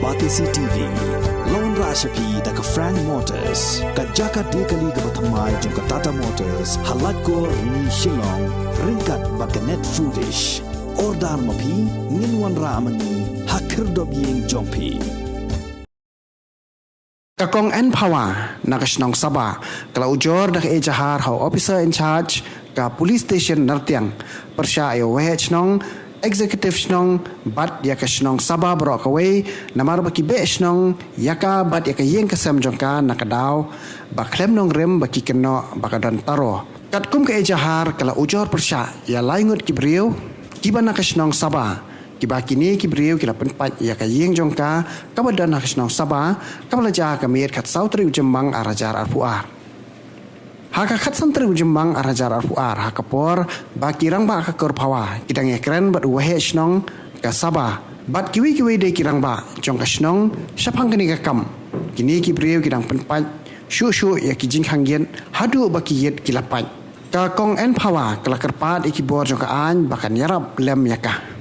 Batisi TV, Lone Rashapi da ka Frank Motors, ka Jaka Dekali ka Batamai jong ka Tata Motors, halat ko ni Shillong, ringkat baka net foodish, ordar mapi, ninwan ramani, hakir dobyeng jongpi. Kakong en Pawa nakasnong Sabah kalau ujor dak ejahar how officer in charge ka police station Nartiang persya ayo wehchnong executive snong bat ya kasnong Sabah bro kawai namar baki be snong yaka bat ya ka yeng kasam jongka nakadaw baklem nong rem baki keno bakadon taro katkum ka ejahar kalau ujor persya ya laingut kibriu kiban nakasnong Sabah kiba kini kibriu kila penpat ya ka yeng jongka kabadan nakasnong Sabah kabalaja kamir kat sautri ujembang arajar arpuar haka kat santri ujembang arajar arpuar hakapor bakirang ba kakor pawa kidang ekran bat wahe snong ka Sabah bat kiwi de kirang ba jong ka snong syapang kini ka kam kini kibriu kidang penpat shu ya kijing hangyen hadu bakiyet kilapat ka kong en pawa kala kerpat ikibor jong ka an bakan yarap lem yakah